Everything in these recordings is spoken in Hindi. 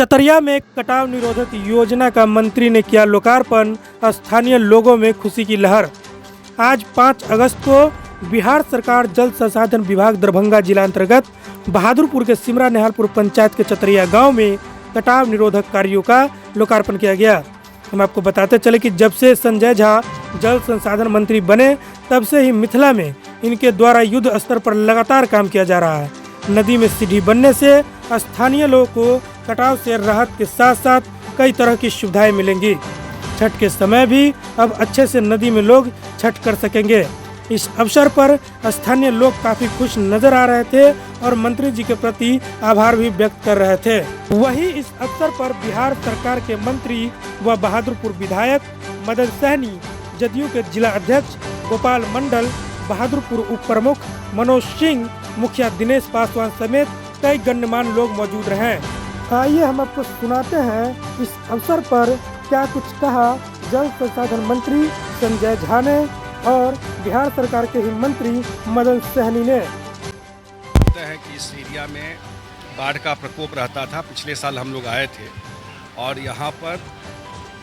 चतरिया में कटाव निरोधक योजना का मंत्री ने किया लोकार्पण, स्थानीय लोगों में खुशी की लहर। आज 5 अगस्त को बिहार सरकार जल संसाधन विभाग दरभंगा जिला अंतर्गत बहादुरपुर के सिमरा नेहालपुर पंचायत के चतरिया गांव में कटाव निरोधक कार्यों का लोकार्पण किया गया। हम आपको बताते चले कि जब से संजय झा जल संसाधन मंत्री बने तब से ही मिथिला में इनके द्वारा युद्ध स्तर पर लगातार काम किया जा रहा है। नदी में सीढ़ी बनने से स्थानीय लोगों को कटाव से राहत के साथ साथ कई तरह की सुविधाएं मिलेंगी। छठ के समय भी अब अच्छे से नदी में लोग छठ कर सकेंगे। इस अवसर पर स्थानीय लोग काफी खुश नजर आ रहे थे और मंत्री जी के प्रति आभार भी व्यक्त कर रहे थे। वहीं इस अवसर पर बिहार सरकार के मंत्री व बहादुरपुर विधायक मदन सहनी, जदयू के जिला अध्यक्ष गोपाल मंडल, बहादुरपुर उप प्रमुख मनोज सिंह, मुखिया दिनेश पासवान समेत कई गण्यमान्य लोग मौजूद रहे। आइए हम आपको सुनाते हैं इस अवसर पर क्या कुछ कहा जल संसाधन मंत्री संजय झा ने और बिहार सरकार के ही मंत्री मदन सहनी ने। है कि इस एरिया में बाढ़ का प्रकोप रहता था। पिछले साल हम लोग आए थे और यहाँ पर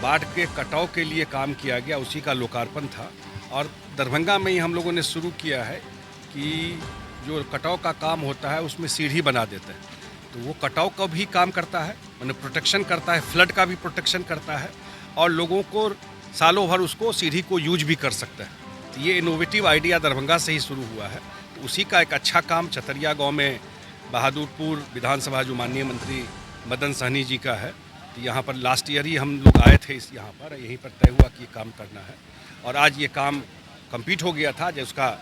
बाढ़ के कटाव के लिए काम किया गया, उसी का लोकार्पण था। और दरभंगा में ही हम लोगों ने शुरू किया है कि जो कटाव का काम होता है उसमें सीढ़ी बना देते हैं, तो वो कटाव का भी काम करता है, मैंने प्रोटेक्शन करता है, फ्लड का भी प्रोटेक्शन करता है और लोगों को सालों भर उसको सीढ़ी को यूज भी कर सकते हैं। तो ये इनोवेटिव आइडिया दरभंगा से ही शुरू हुआ है। तो उसी का एक अच्छा काम चतरिया गांव में बहादुरपुर विधानसभा जो माननीय मंत्री मदन सहनी जी का है, तो यहाँ पर लास्ट ईयर ही हम लोग आए थे, इस यहाँ पर यहीं पर तय हुआ कि ये काम करना है और आज ये काम कंप्लीट हो गया था। जो उसका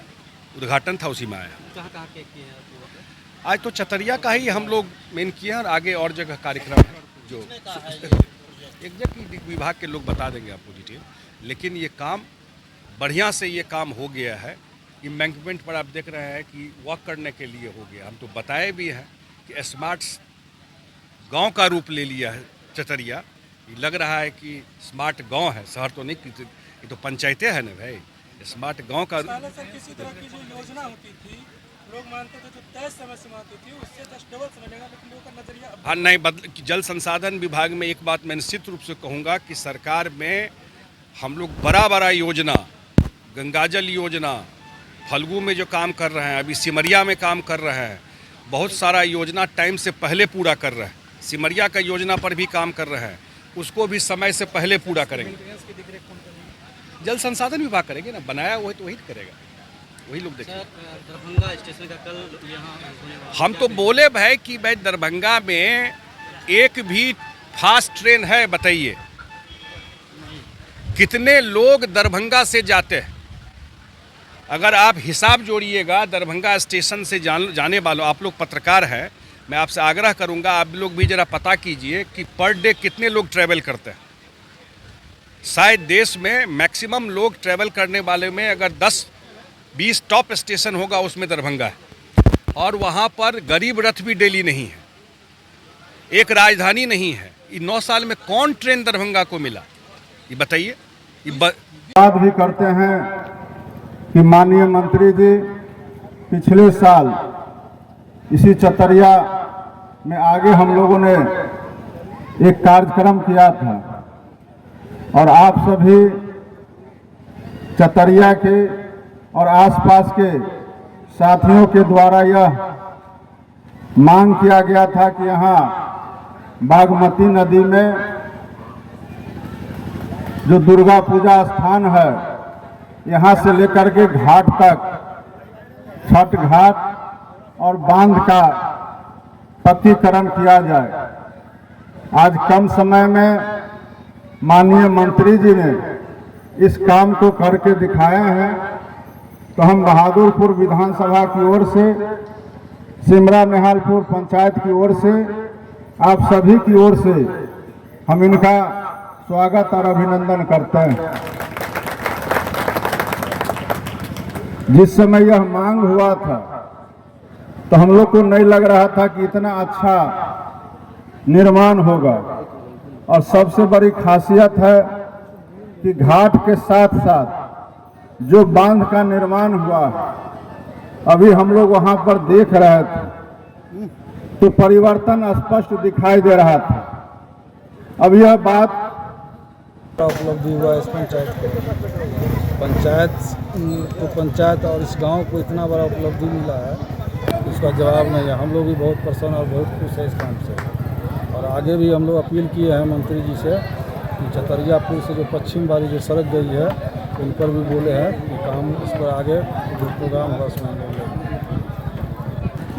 उद्घाटन था उसी में आया। कहाँ के किए हैं आज तो चतरिया का ही हम लोग मेन किए हैं और आगे और जगह कार्यक्रम है जो एग्जीक्यूटिव विभाग के लोग बता देंगे आपको डिटेल। लेकिन ये काम बढ़िया से ये काम हो गया है। एम्बैंकमेंट पर आप देख रहे हैं कि वॉक करने के लिए हो गया। हम तो बताए भी हैं कि स्मार्ट गांव का रूप ले लिया है चतरिया। ये लग रहा है कि स्मार्ट गांव है, शहर तो नहीं, ये तो पंचायतें हैं ना भाई। स्मार्ट गांव का सर किसी तरह की जो योजना होती थी लोग मानते थे जो तय समय सीमा होती थी उससे 10 डबल समय लेगा, लेकिन लोगों का नजरिया हाँ नहीं बदल। जल संसाधन विभाग में एक बात मैं निश्चित रूप से कहूँगा कि सरकार में हम लोग बड़ा योजना, गंगाजल योजना, फल्गु में जो काम कर रहे हैं, अभी सिमरिया में काम कर रहे हैं, बहुत सारा योजना टाइम से पहले पूरा कर रहे हैं। सिमरिया का योजना पर भी काम कर रहे हैं, उसको भी समय से पहले पूरा करेंगे। जल संसाधन विभाग करेंगे ना, बनाया हुआ है तो वही करेगा, वही लोग देखेंगे। दरभंगा स्टेशन का कल यहाँ हम तो बोले भाई कि भाई दरभंगा में एक भी फास्ट ट्रेन है, बताइए कितने लोग दरभंगा से जाते हैं। अगर आप हिसाब जोड़िएगा दरभंगा स्टेशन से जाने वालों, आप लोग पत्रकार हैं, मैं आपसे आग्रह करूंगा आप लोग भी जरा पता कीजिए कि पर डे कितने लोग ट्रैवल करते हैं। शायद देश में मैक्सिमम लोग ट्रैवल करने वाले में अगर 10-20 टॉप स्टेशन होगा उसमें दरभंगा है। और वहाँ पर गरीब रथ भी डेली नहीं है, एक राजधानी नहीं है। ये 9 साल में कौन ट्रेन दरभंगा को मिला, ये बताइए। बात भी करते हैं कि माननीय मंत्री जी पिछले साल इसी चतरिया में आगे हम लोगों ने एक कार्यक्रम किया था और आप सभी चतरिया के और आसपास के साथियों के द्वारा यह मांग किया गया था कि यहाँ बागमती नदी में जो दुर्गा पूजा स्थान है, यहाँ से लेकर के घाट तक छठ घाट और बांध का पक्कीकरण किया जाए। आज कम समय में माननीय मंत्री जी ने इस काम को करके दिखाए हैं, तो हम बहादुरपुर विधानसभा की ओर से, सिमरा नेहालपुर पंचायत की ओर से, आप सभी की ओर से हम इनका स्वागत और अभिनंदन करते हैं। जिस समय यह मांग हुआ था तो हम लोग को नहीं लग रहा था कि इतना अच्छा निर्माण होगा। और सबसे बड़ी खासियत है कि घाट के साथ साथ जो बांध का निर्माण हुआ, अभी हम लोग वहां पर देख रहे थे तो परिवर्तन स्पष्ट दिखाई दे रहा था। अब यह बात उपलब्धि हुआ इस पंचायत और इस गांव को इतना बड़ा उपलब्धि मिला है, उसका जवाब नहीं है। हम लोग भी बहुत प्रसन्न और बहुत खुश है इस काम से। और आगे भी हम लोग अपील किए हैं मंत्री जी से कि चतरिया पुल से जो पश्चिम वाली जो सड़क गई है उन पर भी बोले हैं कि काम इस पर आगे जो प्रोग्राम होगा उसमें हम लोग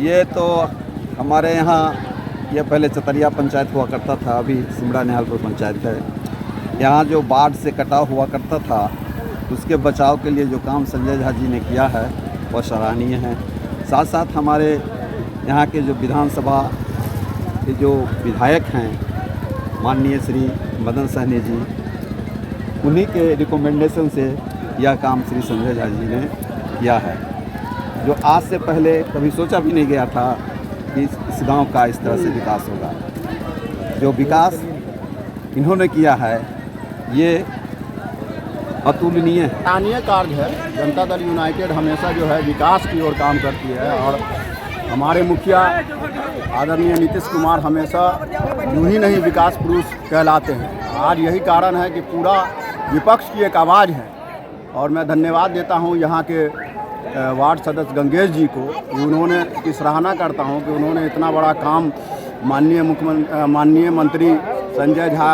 ये तो हमारे यहाँ ये पहले चतरिया पंचायत हुआ करता था, अभी सिमड़ा निहालपुर पंचायत है। यहाँ जो बाढ़ से कटाव हुआ करता था उसके बचाव के लिए जो काम संजय झा जी ने किया है वह सराहनीय है। साथ साथ हमारे यहाँ के जो विधानसभा के जो विधायक हैं माननीय श्री मदन सहनी जी, उन्हीं के रिकमेंडेशन से यह काम श्री संजय झा जी ने किया है, जो आज से पहले कभी सोचा भी नहीं गया था कि इस गांव का इस तरह से विकास होगा। जो विकास इन्होंने किया है ये अतुलनीय है। सराहनीय कार्य है। जनता दल यूनाइटेड हमेशा जो है विकास की ओर काम करती है और हमारे मुखिया आदरणीय नीतीश कुमार हमेशा यूं ही नहीं विकास पुरुष कहलाते हैं। आज यही कारण है कि पूरा विपक्ष की एक आवाज़ है और मैं धन्यवाद देता हूं यहाँ के वार्ड सदस्य गंगेश जी को, उन्होंने की सराहना करता हूं कि उन्होंने इतना बड़ा काम माननीय मंत्री संजय झा